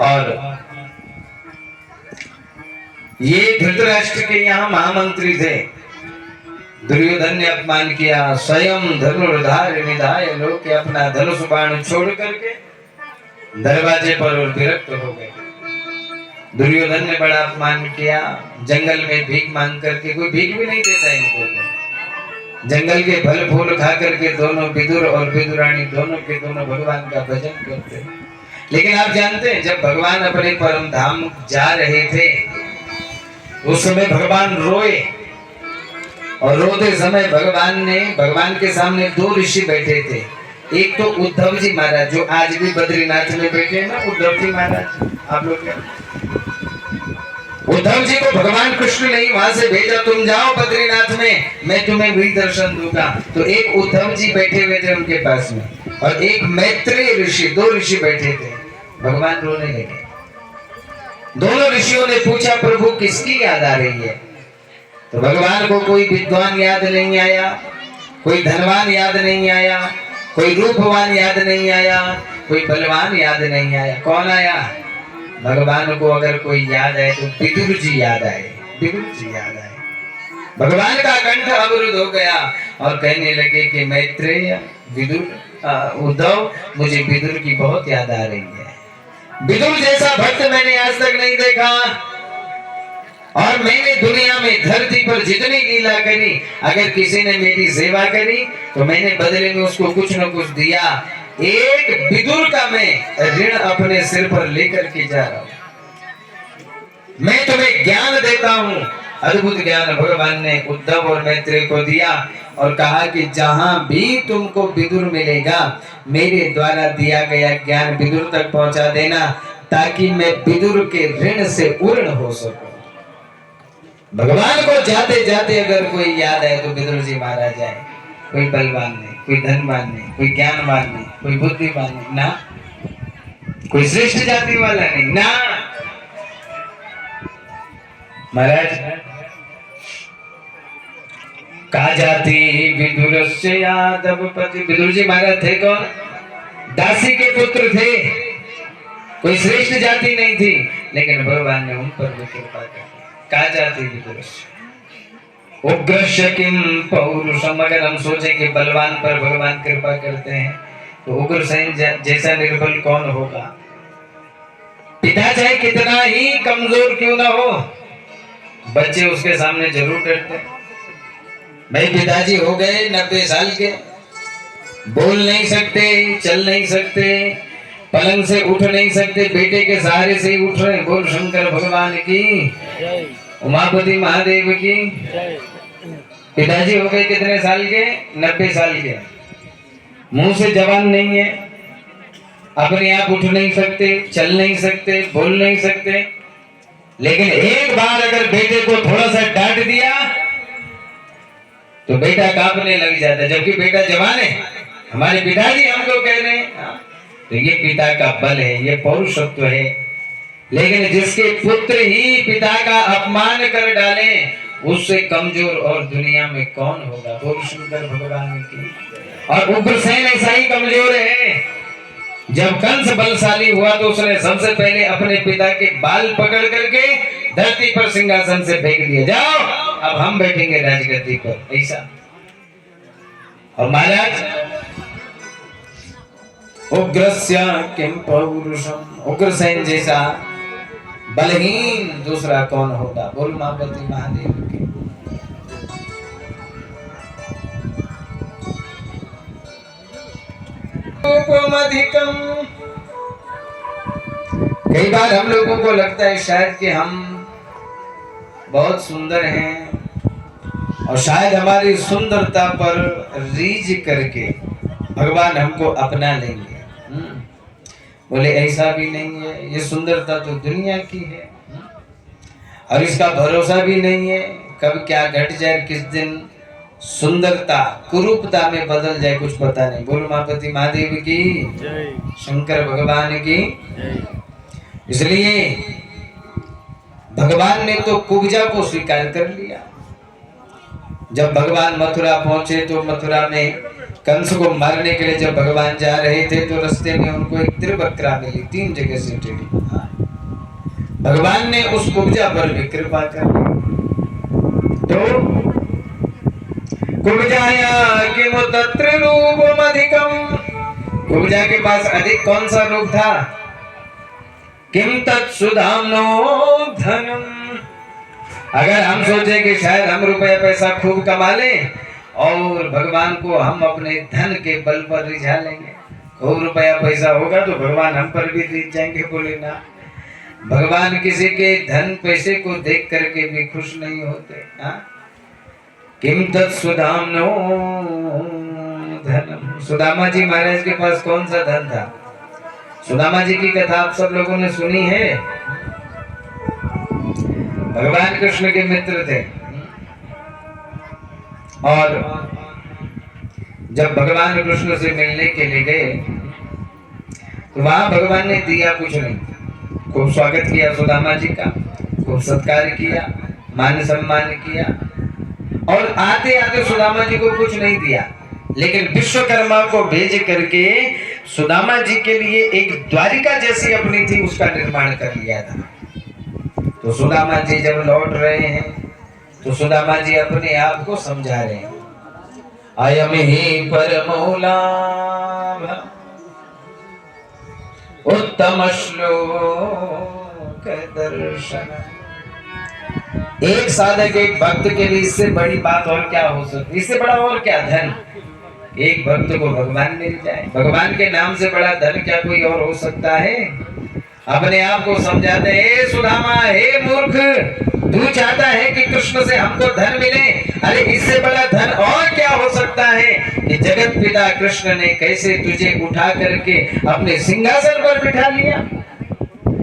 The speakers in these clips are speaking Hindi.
और ये धृतराष्ट्र के यहाँ महामंत्री थे। दुर्योधन ने अपमान किया, स्वयं धनुर्धार निधाय लोग अपना धनुष बाण छोड़ करके दरवाजे पर और विरक्त हो गए। दुर्योधन ने बड़ा अपमान किया, जंगल में भीख मांग करके, कोई भीख भी नहीं देता इनको तो। जंगल के फल फूल खा करके दोनों विदुर और विदुरानी दोनों के दोनों भगवान का भजन करते। लेकिन आप जानते हैं जब भगवान अपने परम धाम जा रहे थे उस समय भगवान रोए, और रोते समय भगवान के सामने दो ऋषि बैठे थे। एक तो उद्धव जी महाराज जो आज भी बद्रीनाथ में बैठे हैं ना, उद्धव जी महाराज, आप लोग उद्धव जी को भगवान कृष्ण ने वहां से भेजा, तुम जाओ बद्रीनाथ में, मैं तुम्हें भी दर्शन दूंगा। तो एक उद्धव जी बैठे हुए थे उनके पास में, और एक मैत्रेय ऋषि, दो ऋषि बैठे थे। भगवान रोने लगे। दोनों ऋषियों ने पूछा प्रभु किसकी याद आ रही है? तो भगवान को कोई विद्वान याद नहीं आया, कोई धनवान याद नहीं आया, कोई रूपवान याद नहीं आया, कोई बलवान याद नहीं आया। कौन आया? भगवान को अगर कोई याद आए तो विदुर जी याद आए, विदुर जी याद आए। भगवान का कंठ अवरुद्ध हो गया और कहने लगे कि मैत्रेय, विदुर, उद्धव, मुझे विदुर की बहुत याद आ रही है। विदुर जैसा भक्त मैंने आज तक नहीं देखा, और मैंने दुनिया में धरती पर जितनी लीला करी, अगर किसी ने मेरी सेवा करी तो मैंने बदले में उसको कुछ न कुछ दिया। एक विदुर का मैं ऋण अपने सिर पर लेकर के जा रहा हूं। मैं तुम्हें ज्ञान देता हूं। अद्भुत ज्ञान भगवान ने उद्धव और मैत्रेय को दिया और कहा कि जहां भी तुमको विदुर मिलेगा, मेरे द्वारा दिया गया ज्ञान विदुर तक पहुंचा देना, ताकि मैं विदुर के ऋण से पूर्ण हो सकूं। भगवान को जाते जाते अगर कोई याद आए तो विदुर जी महाराज आए। कोई बलवान नहीं, कोई धनवान नहीं, कोई ज्ञानवान नहीं, कोई बुद्धिमान नहीं, ना कोई श्रेष्ठ जाति वाला नहीं, ना महाराज। का जाति विदुर से यादव पति। विदुर जी महाराज थे कौन? दासी के पुत्र थे, कोई श्रेष्ठ जाति नहीं थी, लेकिन भगवान ने उन पर भी कृपा की। का जाति विदुर उग्रस्य किम पौरुषम। अगर हम सोचे कि बलवान पर भगवान कृपा करते हैं तो उग्रसेन जैसा निर्बल कौन होगा? पिता चाहे कितना ही कमजोर क्यों ना हो, बच्चे उसके सामने जरूर डरते। भाई पिताजी हो गए 90 साल के, बोल नहीं सकते, चल नहीं सकते, पलंग से उठ नहीं सकते, बेटे के सहारे से ही उठ रहे। बोल शंकर भगवान की, उमापति महादेव की। पिताजी हो गए कितने साल के? 90 साल के। मुंह से जबान नहीं है, अपने आप उठ नहीं सकते, चल नहीं सकते, बोल नहीं सकते, लेकिन एक बार अगर बेटे को थोड़ा सा डांट दिया तो बेटा कांपने लग जाता है, जबकि बेटा जवान है। हमारे पिताजी हमको कह रहे हैं, तो ये पिता का बल है, ये पौरुषत्व है। लेकिन जिसके पुत्र ही पिता का अपमान कर डाले, उससे कमजोर और दुनिया में कौन होगा? बोल शंकर भगवान की। और उग्रसेन ऐसा ही कमजोर है। जब कंस बलशाली हुआ तो उसने सबसे पहले अपने पिता के बाल पकड़ करके धरती पर सिंहासन से फेंक दिया, जाओ अब हम बैठेंगे राजगद्दी पर, ऐसा। और महाराज उग्रस्य किम पौरुषम, उग्रसेन जैसा बलहीन दूसरा कौन होगा? बोल उमापति महादेव की। कई बार हम लोगों को लगता है शायद कि हम बहुत सुंदर हैं और शायद हमारी सुंदरता पर रीझ करके भगवान हमको अपना लेंगे। बोले ऐसा भी नहीं है, ये सुंदरता तो दुनिया की है और इसका भरोसा भी नहीं है, कब क्या घट जाए, किस दिन सुंदरता कुरूपता में बदल जाए, कुछ पता नहीं। बोलो उमापति महादेव की, शंकर भगवान की। इसलिए भगवान ने तो कुब्जा को स्वीकार कर लिया। जब भगवान मथुरा पहुंचे तो मथुरा में कंस को मारने के लिए जब भगवान जा रहे थे तो रास्ते में उनको एक त्रिवक्रा मिली, 3 जगह से टेढ़ी। भगवान ने उस कुब्जा पर भी कृपा कर तो कुब्जाया किमु तत्र रूपमधिकम, कुब्जा के पास अधिक कौन सा रूप था? किम तत्सुधाम्नो धनम। अगर हम सोचे कि शायद हम रुपया पैसा खूब कमा लें और भगवान को हम अपने धन के बल पर रिझा लेंगे, खूब रुपया पैसा होगा तो भगवान हम पर भी रिझ जाएंगे, बोले ना। भगवान किसी के धन पैसे को देख करके भी खुश नहीं होते। किम तत्सुधाम्नो धनम। सुदामा जी महाराज के पास कौन सा धन था? सुदामा जी की कथा आप सब लोगों ने सुनी है। भगवान कृष्ण के मित्र थे और जब भगवान कृष्ण से मिलने के लिए गए तो वहां भगवान ने दिया कुछ नहीं, खूब स्वागत किया सुदामा जी का, खूब सत्कार किया, मान सम्मान किया और आते आते सुदामा जी को कुछ नहीं दिया, लेकिन विश्वकर्मा को भेज करके सुदामा जी के लिए एक द्वारिका जैसी अपनी थी उसका निर्माण कर लिया था। तो सुदामा जी जब लौट रहे हैं तो सुदामा जी अपने आप को समझा रहे हैं, अयम ही परमो लाभ उत्तम श्लोक दर्शन। एक साधक एक भक्त के लिए इससे बड़ी बात और क्या हो सकती, इससे बड़ा और क्या धन? एक भक्त को भगवान मिल जाए, भगवान के नाम से बड़ा धन क्या कोई और हो सकता है? अपने आप को समझाते हे सुदामा, हे मूर्ख, तू चाहता है कि कृष्ण से हमको धन मिले, अरे इससे बड़ा धन और क्या हो सकता है कि जगत पिता कृष्ण ने कैसे तुझे उठा करके अपने सिंहासन पर बिठा लिया।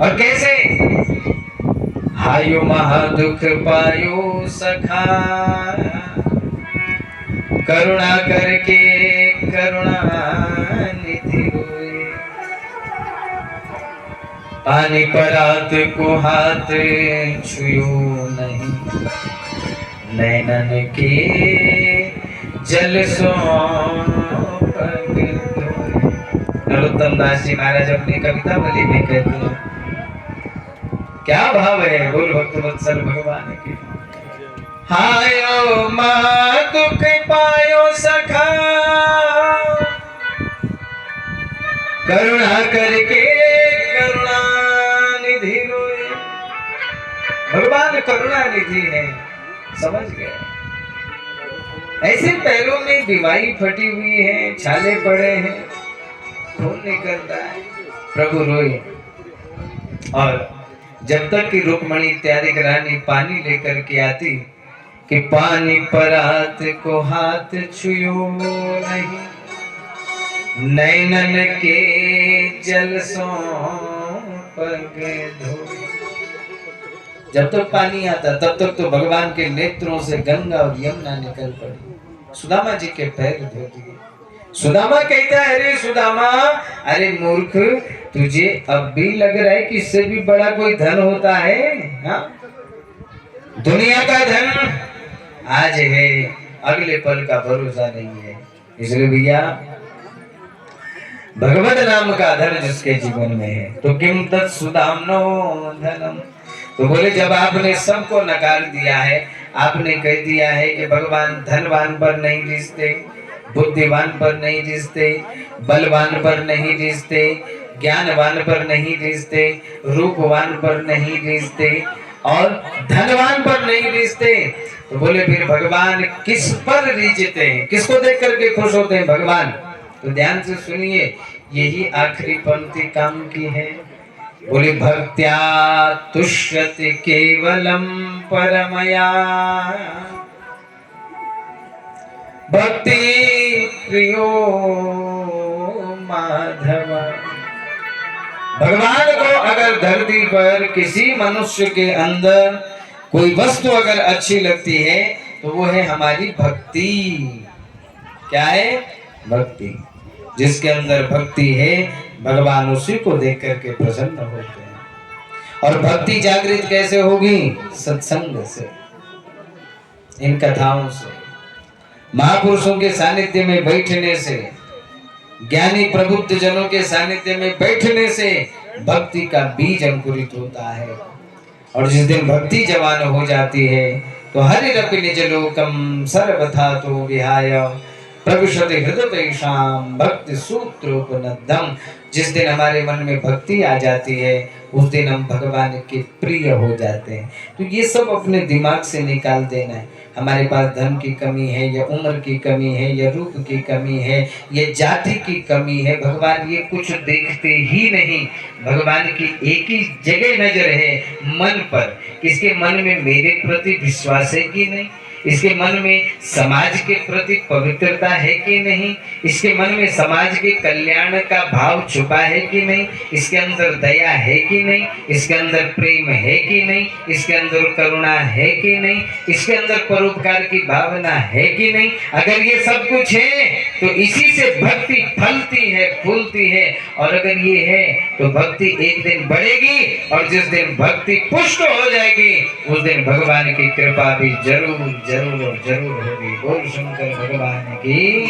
और कैसे? हायो महादुख पायो सखा, करुणा करके करुणा निधि रोए, पानी परात को हाथ छुयो नहीं, नैनन के जल सो पग धोए। नरोत्तम दास जी महाराज अपनी कविता बलि में कहते हैं, क्या भाव है बोल भक्त वत्सल भगवान के। हायो महादुख पायो सखा, करुणा करके करुणा निधि रोए। भगवान करुणा निधि है, समझ गए? ऐसे पैरों में बीमारी फटी हुई है, छाले पड़े हैं, खून निकल रहा है, प्रभु रोए। और जब तक कि रुक्मणी इत्यादि रानी पानी लेकर के आती कि पानी परात को हाथ छुयो नहीं, नैनन के जल सो पग धोए। जब तक पानी आता तब तक तो भगवान के नेत्रों से गंगा और यमुना निकल पड़ी, सुदामा जी के पैर धो दिए। सुदामा कहता है, अरे सुदामा, अरे मूर्ख, तुझे अब भी लग रहा है कि इससे भी बड़ा कोई धन होता है? हा? दुनिया का धन आज है, अगले पल का भरोसा नहीं है। इसलिए भैया भगवत नाम का धन जिसके जीवन में है तो किम तत्सुधाम्नो धनम। तो बोले जब आपने सबको नकार दिया है, आपने कह दिया है कि भगवान धनवान पर नहीं रिश्ते, बुद्धिमान पर नहीं रिश्ते, बलवान पर नहीं रिश्ते, ज्ञानवान पर नहीं रिश्ते, रूपवान पर नहीं रिश्ते और धनवान पर नहीं रिश्ते, तो बोले फिर भगवान किस पर रिझते हैं, किसको देख करके खुश होते हैं भगवान? तो ध्यान से सुनिए, यही आखिरी पंक्ति काम की है। बोले भक्त्या तुष्यति केवलम परमया, भक्ति प्रियो माधव। भगवान को अगर धरती पर किसी मनुष्य के अंदर कोई वस्तु अगर अच्छी लगती है तो वो है हमारी भक्ति। क्या है? भक्ति। जिसके अंदर भक्ति है भगवान उसी को देख करके प्रसन्न होते हैं। और भक्ति जागृत कैसे होगी? सत्संग से, इन कथाओं से। महापुरुषों के सानिध्य में बैठने से, ज्ञानी प्रबुद्ध जनों के सानिध्य में बैठने से भक्ति का बीज अंकुरित होता है। और जिस दिन भक्ति जवान हो जाती है तो हरिरपि निज लोकम सर्वथा तो विहाय प्रविशति हृदयेषां भक्ति सूत्रोपनद्धम। जिस दिन हमारे मन में भक्ति आ जाती है उस दिन हम भगवान के प्रिय हो जाते हैं। तो ये सब अपने दिमाग से निकाल देना है। हमारे पास धन की कमी है या उम्र की कमी है या रूप की कमी है या जाति की कमी है, भगवान ये कुछ देखते ही नहीं। भगवान की एक ही जगह नजर है, मन पर। इसके मन में मेरे प्रति विश्वास है कि नहीं, इसके मन में समाज के प्रति पवित्रता है कि नहीं, इसके मन में समाज के कल्याण का भाव छुपा है कि नहीं, इसके अंदर दया है कि नहीं, इसके अंदर प्रेम है कि नहीं, इसके अंदर करुणा है कि नहीं, इसके अंदर परोपकार की भावना है कि नहीं। अगर ये सब कुछ है तो इसी से भक्ति फलती है, फूलती है। और अगर ये है तो भक्ति एक दिन बढ़ेगी और जिस दिन भक्ति पुष्ट हो जाएगी उस दिन भगवान की कृपा भी जरूर जरूर जरूर होगी। बोल शंकर भगवान की।